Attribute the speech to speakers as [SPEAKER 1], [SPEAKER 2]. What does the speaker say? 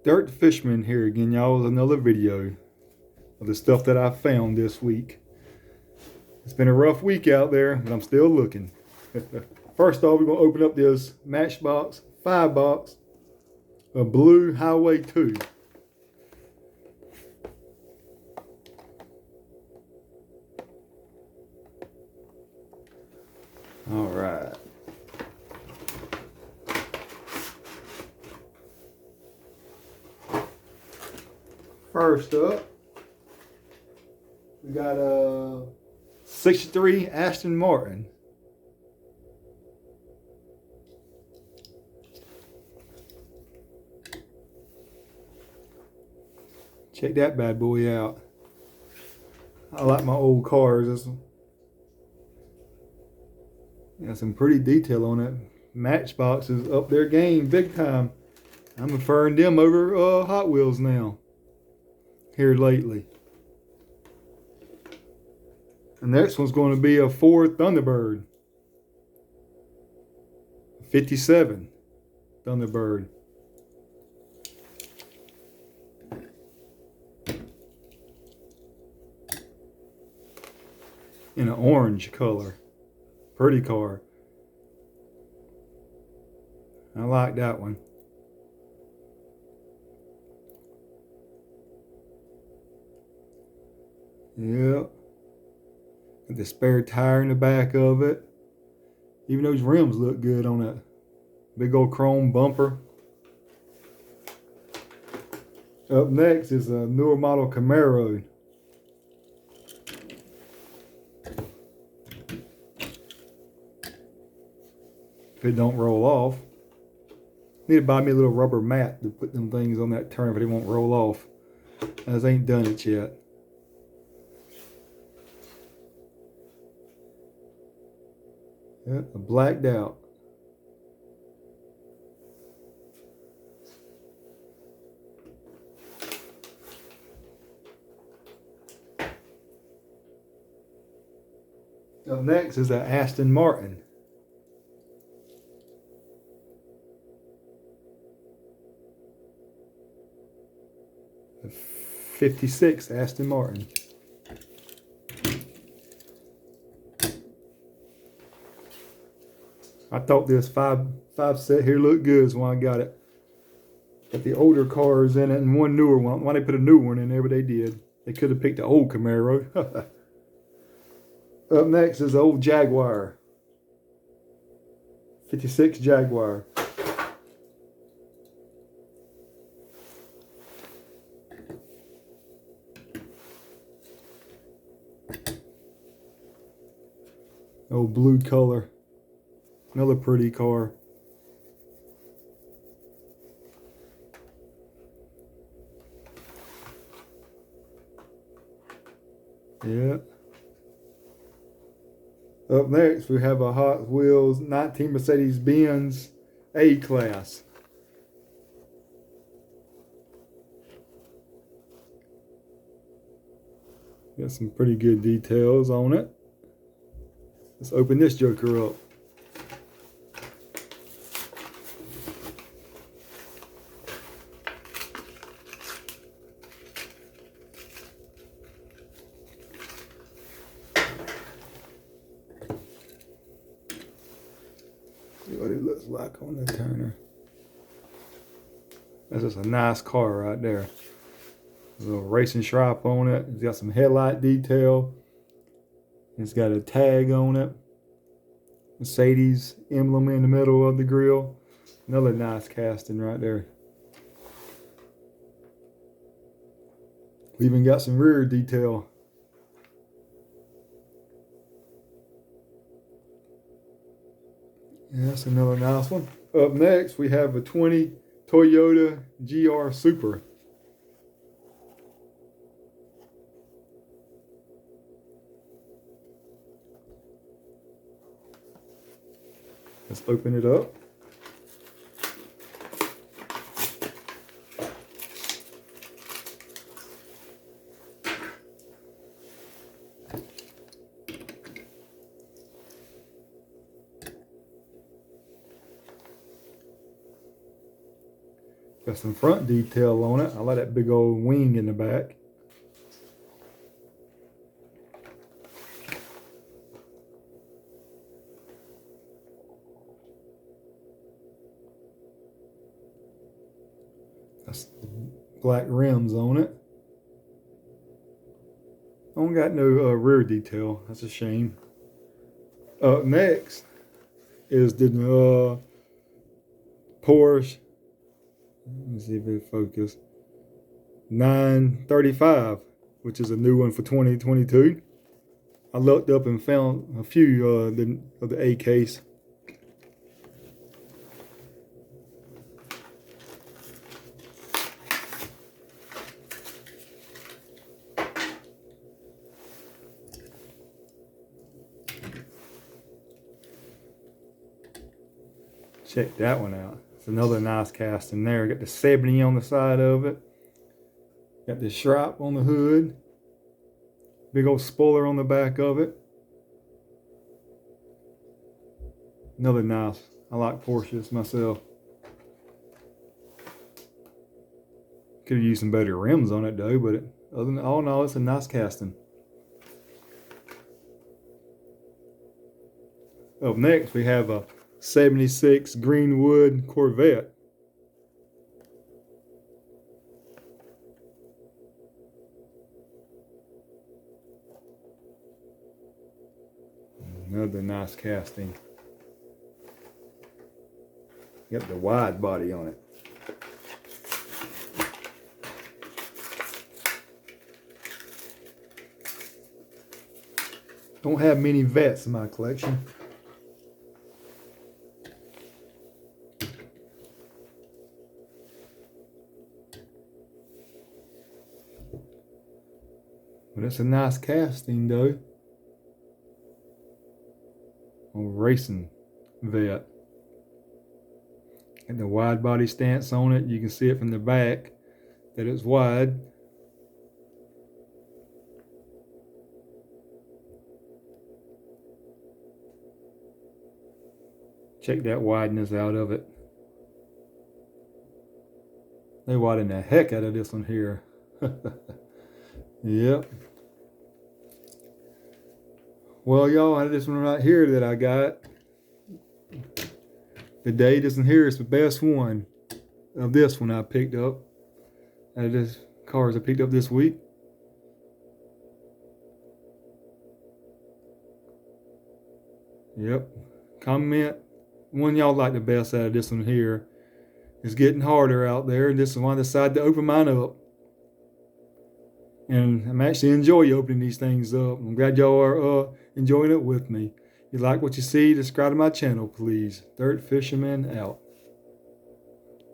[SPEAKER 1] Dirt Fishman here again, y'all, with another video of the stuff that I found this week. It's been a rough week out there, but I'm still looking. First off, we're going to open up this Matchbox 5-box of Blue Highway 2. All right. First up, we got a 63 Aston Martin. Check that bad boy out. I like my old cars. Got some pretty detail on it. Matchbox is up their game big time. I'm preferring them over Hot Wheels now. Here lately. The next one's going to be a Ford Thunderbird. 57 Thunderbird. In an orange color. Pretty car. I like that one. Yep. Got the spare tire in the back of it. Even those rims look good on that big old chrome bumper. Up next is a newer model Camaro. If it don't roll off. Need to buy me a little rubber mat to put them things on that turn, but it won't roll off. As I ain't done it yet. Yep, blacked out. Up next is an Aston Martin. A 56 Aston Martin. I thought this five set here looked good when I got it. Got the older cars in it and one newer one. Why they put a new one in there, but they did. They could have picked the old Camaro. Up next is the old Jaguar. 56 Jaguar. Old blue color. Another pretty car. Yeah. Up next, we have a Hot Wheels 19 Mercedes-Benz A-Class. Got some pretty good details on it. Let's open this joker up. See what it looks like on the Turner. That's just a nice car right there. A little racing stripe on it. It's got some headlight detail. It's got a tag on it. Mercedes emblem in the middle of the grill. Another nice casting right there. We even got some rear detail. Yeah, that's another nice one. Up next, we have a 20 Toyota GR Super. Let's open it up. Got some front detail on it. I like that big old wing in the back. That's black rims on it. I don't got no rear detail. That's a shame. Up next is the Porsche. Let me see if it focus. 935, which is a new one for 2022. I looked up and found a few of the A case. Check that one out. It's another nice casting there. Got the 70 on the side of it. Got the stripe on the hood. Big old spoiler on the back of it. Another nice. I like Porsches myself. Could have used some better rims on it though, but other than all in all, it's a nice casting. Up next, we have a 76 Greenwood Corvette. Another nice casting. Got the wide body on it. Don't have many Vettes in my collection. But it's a nice casting though. Old racing Vette. Got the wide body stance on it. You can see it from the back that it's wide. Check that wideness out of it. They widen the heck out of this one here. Yep. Well, y'all, I this one right here that I got. The date isn't here. It's the best one of this one I picked up. Out of this cars I picked up this week. Yep. Comment one y'all like the best out of this one here. It's getting harder out there, and this is why I decided to open mine up. And I'm actually enjoying opening these things up. I'm glad y'all are enjoying it with me. If you like what you see, subscribe to my channel, please. Dirt Fisherman out.